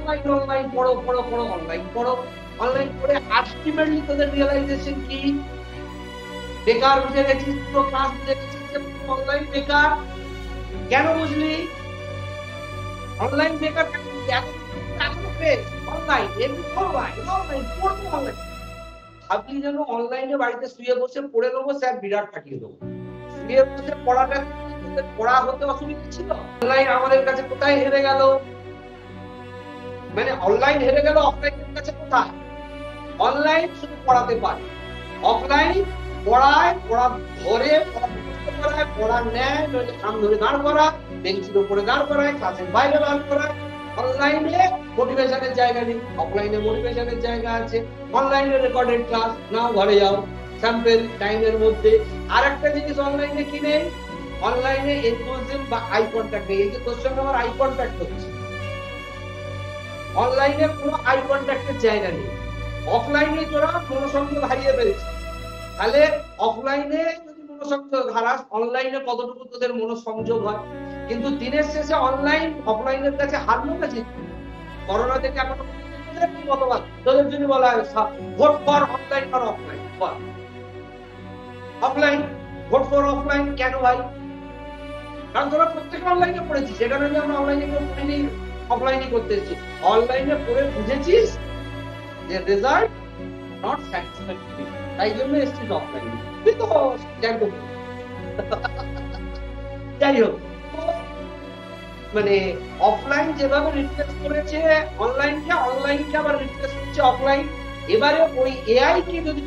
Online online পড়ো পড়ো পড়ো অনলাইন পড়ো অনলাইন পড়ে আলটিমেটলি তোদের রিয়েলাইজেশন কি? বেকার বুঝে গেছিস, পুরো ক্লাস বুঝে গেছিস যে অনলাইন বেকার। কেন বুঝলি অনলাইন বেকার? কেন বুঝলি? এখনো পেজ অনলাইন, এমনি অনলাইন অনলাইন পড়বো অনলাইন। ভাবলি যেন অনলাইনে বাড়িতে শুয়ে বসে পড়ে নেবো, স্যার বিরাট পাঠিয়ে দেবো। শুয়ে বসে পড়াটা পড়া হতে অসুবিধা ছিল? অনলাইন আমাদের কাছে কোথায় হেরে গেল? মানে অনলাইন হেরে গেল অফলাইনের কাছে কোথায়? অনলাইন শুধু পড়াতে পারে, অফলাইন পড়ায়, পড়া ধরে, পড়া মুখস্থ করায়, পড়া নেয়, নইলে কান ধরে দাঁড় করা, বেঞ্চির উপরে দাঁড় করায়, ক্লাসের বাইরে দাঁড় করায়। অনলাইনে মোটিভেশনের জায়গা নেই, অফলাইনে মোটিভেশনের জায়গা আছে। অনলাইনে রেকর্ডেড ক্লাস, নাও ঘরে যাও স্যাম্পল টাইমের মধ্যে। আর একটা জিনিস অনলাইনে কি নেই, অনলাইনে এনথুজিয়াজম বা আই কন্ট্যাক্ট নেই। এই যে তোর সঙ্গে আমার আই কন্ট্যাক্ট হচ্ছে, অনলাইনে কোনো আই কন্ট্যাক্টের জায়গা নেই। অফলাইনে তোরা মনোসংযোগ হারিয়ে ফেলছিস। তাহলে অফলাইনে যদি মনোসংযোগ হারাস, অনলাইনে কতটুকু তোদের মনোসংযোগ হয়? কিন্তু দিনের শেষে অনলাইন অফলাইনের কাছে হারলো না জিতলো? করোনা থেকে এখন মতবাদ তোদের যদি বলা হয় ভোট ফর অনলাইন আর offline, offline vote for offline. কেন ভাই? কারণ তোরা প্রত্যেকে অনলাইনে পড়েছিস, সেটা নয় যে আমরা অনলাইনে পড়িনি, অফলাইনে করতে এসেছি। অনলাইনে পড়ে বুঝেছিস যে রেজাল্ট নট স্যাটিসফ্যাক্টরি, তাই জন্য এসেছিস অফলাইনে। তুই তো যাই হোক, মানে অফলাইন যেভাবে রিপ্লেস করেছে অনলাইনকে, অনলাইনকে আবার রিপ্লেস করছে অফলাইন। এবারে ওই এআই কে যদি